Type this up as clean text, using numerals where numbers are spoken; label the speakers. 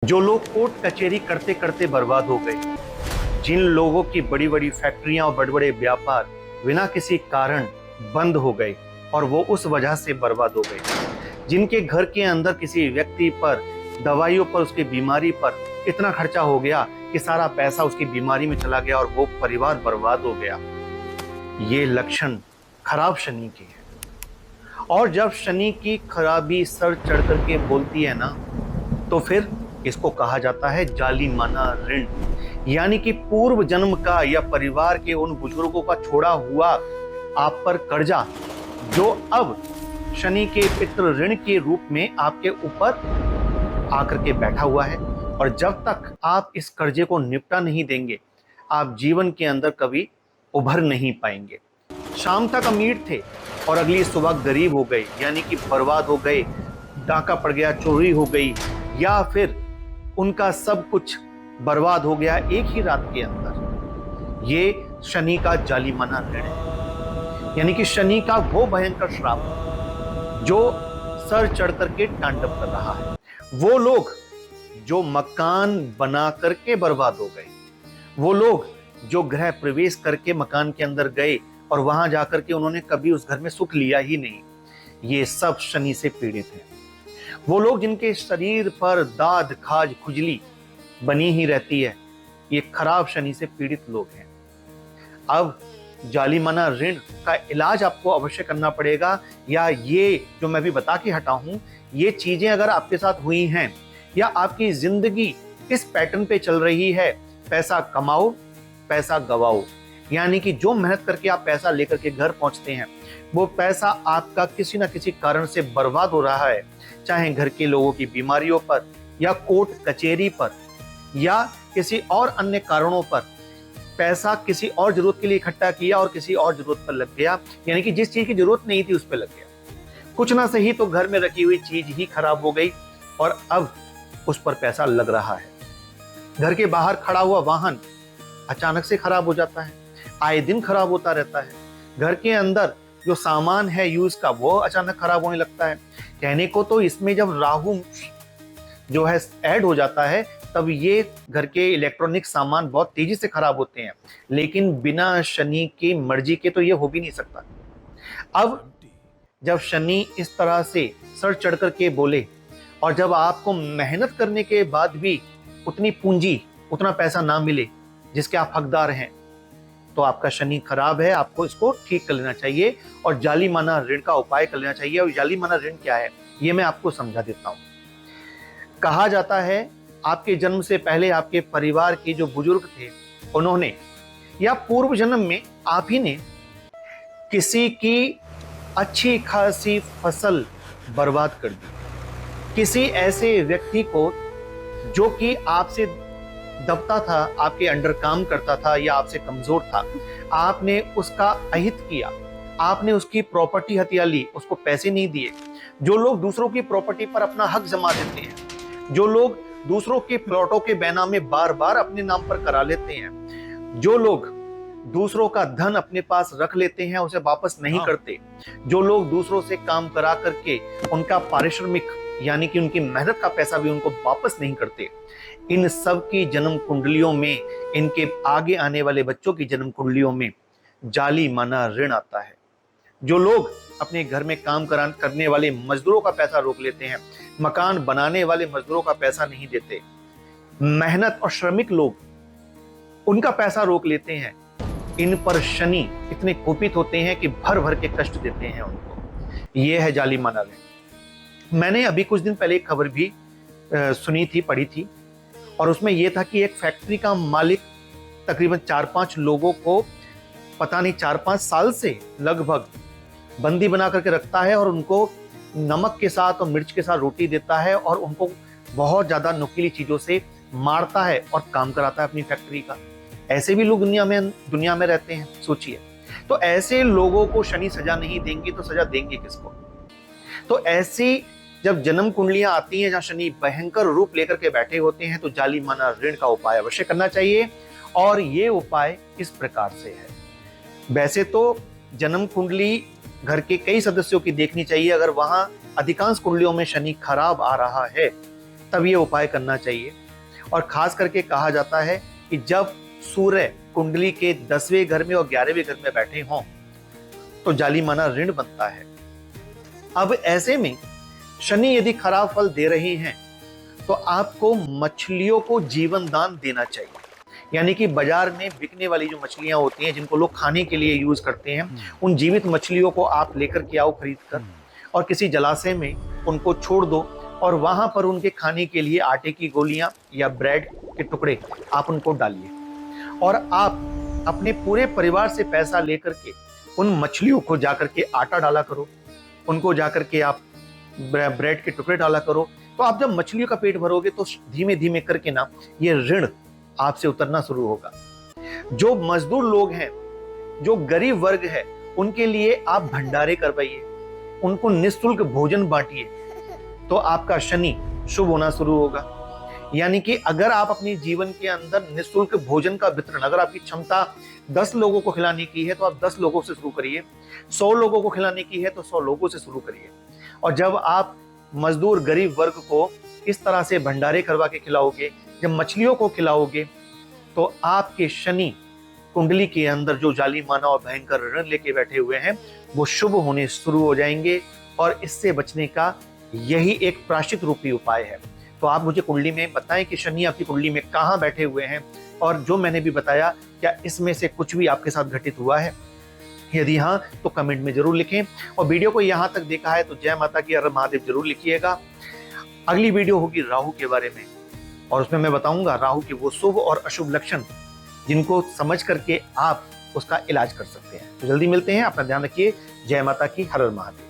Speaker 1: जो लोग कोर्ट कचहरी करते करते बर्बाद हो गए, जिन लोगों की बड़ी बड़ी फैक्ट्रियां और बड़े बड़े व्यापार बिना किसी कारण बंद हो गए और वो उस वजह से बर्बाद हो गए, जिनके घर के अंदर किसी व्यक्ति पर दवाइयों पर उसकी बीमारी पर इतना खर्चा हो गया कि सारा पैसा उसकी बीमारी में चला गया और वो परिवार बर्बाद हो गया, ये लक्षण खराब शनि के हैं। और जब शनि की खराबी सर चढ़ करके बोलती है ना, तो फिर इसको कहा जाता है जाली माना ऋण, यानी कि पूर्व जन्म का या परिवार के उन बुजुर्गों का छोड़ा हुआ आप पर कर्जा, जो अब शनि के पितृ ऋण के रूप में आपके ऊपर आकर के बैठा हुआ है। और जब तक आप इस कर्जे को निपटा नहीं देंगे, आप जीवन के अंदर कभी उभर नहीं पाएंगे। शाम तक अमीर थे और अगली सुबह गरीब हो गए, यानी कि बर्बाद हो गए, डाका पड़ गया, चोरी हो गई, या फिर उनका सब कुछ बर्बाद हो गया एक ही रात के अंदर। ये शनि का जाली माना ऋण है, यानी कि शनि का वो भयंकर श्राप जो सर चढ़ करके तांडव कर रहा है। वो लोग जो मकान बना करके बर्बाद हो गए, वो लोग जो गृह प्रवेश करके मकान के अंदर गए और वहां जाकर के उन्होंने कभी उस घर में सुख लिया ही नहीं, ये सब शनि से पीड़ित हैं। वो लोग जिनके शरीर पर दाद खाज खुजली बनी ही रहती है, ये खराब शनि से पीड़ित लोग हैं। अब जाली माना ऋण का इलाज आपको अवश्य करना पड़ेगा, या ये जो मैं भी बता के हटा हूं, ये चीजें अगर आपके साथ हुई हैं या आपकी जिंदगी इस पैटर्न पे चल रही है, पैसा कमाओ पैसा गवाओ, यानी कि जो मेहनत करके आप पैसा लेकर के घर पहुंचते हैं, वो पैसा आपका किसी ना किसी कारण से बर्बाद हो रहा है, चाहे घर के लोगों की बीमारियों पर या कोर्ट कचहरी पर या किसी और अन्य कारणों पर। पैसा किसी और जरूरत के लिए इकट्ठा किया और किसी और जरूरत पर लग गया, यानी कि जिस चीज की जरूरत नहीं थी उस पर लग गया। कुछ ना सही तो घर में रखी हुई चीज ही खराब हो गई और अब उस पर पैसा लग रहा है। घर के बाहर खड़ा हुआ वाहन अचानक से खराब हो जाता है, आए दिन खराब होता रहता है। घर के अंदर जो सामान है यूज का, वो अचानक खराब होने लगता है। कहने को तो इसमें जब राहु जो है ऐड हो जाता है, तब ये घर के इलेक्ट्रॉनिक सामान बहुत तेजी से खराब होते हैं, लेकिन बिना शनि की मर्जी के तो ये हो भी नहीं सकता। अब जब शनि इस तरह से सर चढ़ करके बोले और जब आपको मेहनत करने के बाद भी उतनी पूंजी उतना पैसा ना मिले जिसके आप हकदार हैं, तो आपका शनि खराब है, आपको इसको ठीक कर लेना चाहिए और जाली माना ऋण का उपाय कर लेना चाहिए। और जाली माना ऋण क्या है, ये मैं आपको समझा देता हूं। कहा जाता है आपके जन्म से पहले आपके परिवार के जो बुजुर्ग थे, उन्होंने या पूर्व जन्म में आप ही ने किसी की अच्छी खासी फसल बर्बाद कर दी। किसी ऐसे व्यक्ति को जो कि आपसे दबता था, आपके अंडर काम करता था या आपसे कमजोर था, आपने उसका अहित किया, आपने उसकी प्रॉपर्टी हथिया ली, उसको पैसे नहीं दिए। जो लोग दूसरों की प्रॉपर्टी पर अपना हक जमा देते हैं, जो लोग दूसरों के प्लॉटों के बैनामे बार बार अपने नाम पर करा लेते हैं, जो लोग दूसरों का धन अपने पास रख लेते हैं, उसे वापस नहीं करते, जो लोग दूसरों से काम करा करके उनका पारिश्रमिक यानी कि उनकी मेहनत का पैसा भी उनको वापस नहीं करते, इन सब की जन्म कुंडलियों में, इनके आगे आने वाले बच्चों की जन्म कुंडलियों में जाली माना ऋण आता है। जो लोग अपने घर में काम करने वाले मजदूरों का पैसा रोक लेते हैं, मकान बनाने वाले मजदूरों का पैसा नहीं देते, मेहनत और श्रमिक लोग उनका पैसा रोक लेते हैं, इन पर शनि इतने कुपित होते हैं कि भर भर के कष्ट देते हैं उनको। ये है जाली माना ऋण। मैंने अभी कुछ दिन पहले एक खबर भी सुनी थी, पढ़ी थी, और उसमें यह था कि एक फैक्ट्री का मालिक तकरीबन 4-5 लोगों को पता नहीं 4-5 साल से लगभग बंदी बना करके रखता है और उनको नमक के साथ और मिर्च के साथ रोटी देता है और उनको बहुत ज्यादा नुकीली चीजों से मारता है और काम कराता है अपनी फैक्ट्री का। ऐसे भी लोग दुनिया में रहते हैं, सोचिए। तो ऐसे लोगों को शनि सजा नहीं देंगे तो सजा देंगे किसको? तो ऐसी जब जन्म कुंडलियां आती हैं जहां शनि भयंकर रूप लेकर के बैठे होते हैं, तो जाली माना ऋण का उपाय अवश्य करना चाहिए। और ये उपाय इस प्रकार से है। वैसे तो जन्म कुंडली घर के कई सदस्यों की देखनी चाहिए। अगर वहां अधिकांश कुंडलियों में शनि खराब आ रहा है तब ये उपाय करना चाहिए। और खास करके कहा जाता है कि जब सूर्य कुंडली के 10वें घर में और 11वें घर में बैठे हों तो जालिमाना ऋण बनता है। अब ऐसे में शनि यदि खराब फल दे रहे हैं तो आपको मछलियों को जीवन दान देना चाहिए। यानी कि बाजार में बिकने वाली जो मछलियां होती हैं जिनको लोग खाने के लिए यूज करते हैं, उन जीवित मछलियों को आप लेकर के आओ खरीद कर और किसी जलाशय में उनको छोड़ दो और वहां पर उनके खाने के लिए आटे की गोलियां या ब्रेड के टुकड़े आप उनको डालिए। और आप अपने पूरे परिवार से पैसा लेकर के उन मछलियों को जाकर के आटा डाला करो, उनको जाकर के आप ब्रेड के टुकड़े डाला करो। तो आप जब मछलियों का पेट भरोगे तो धीमे धीमे करके ना ये ऋण आपसे उतरना शुरू होगा। जो मजदूर लोग हैं, जो गरीब वर्ग है, उनके लिए आप भंडारे करवाइए, उनको निःशुल्क भोजन बांटिए, तो आपका शनि शुभ होना शुरू होगा। यानी कि अगर आप अपने जीवन के अंदर निःशुल्क भोजन का वितरण, अगर आपकी क्षमता 10 लोगों को खिलाने की है तो आप 10 लोगों से शुरू करिए, 100 लोगों को खिलाने की है तो 100 लोगों से शुरू करिए। और जब आप मजदूर गरीब वर्ग को इस तरह से भंडारे करवा के खिलाओगे, जब मछलियों को खिलाओगे, तो आपके शनि कुंडली के अंदर जो जालिमाना और भयंकर ऋण लेके बैठे हुए हैं वो शुभ होने शुरू हो जाएंगे। और इससे बचने का यही एक प्रायश्चित रूपी उपाय है। तो आप मुझे कुंडली में बताएं कि शनि आपकी कुंडली में कहाँ बैठे हुए हैं, और जो मैंने भी बताया क्या इसमें से कुछ भी आपके साथ घटित हुआ है? यदि हाँ तो कमेंट में जरूर लिखें। और वीडियो को यहाँ तक देखा है तो जय माता की, हर हर महादेव जरूर लिखिएगा। अगली वीडियो होगी राहु के बारे में, और उसमें मैं बताऊंगा राहु के वो शुभ और अशुभ लक्षण जिनको समझ करके आप उसका इलाज कर सकते हैं। तो जल्दी मिलते हैं, अपना ध्यान रखिए। जय माता की, हर हर महादेव।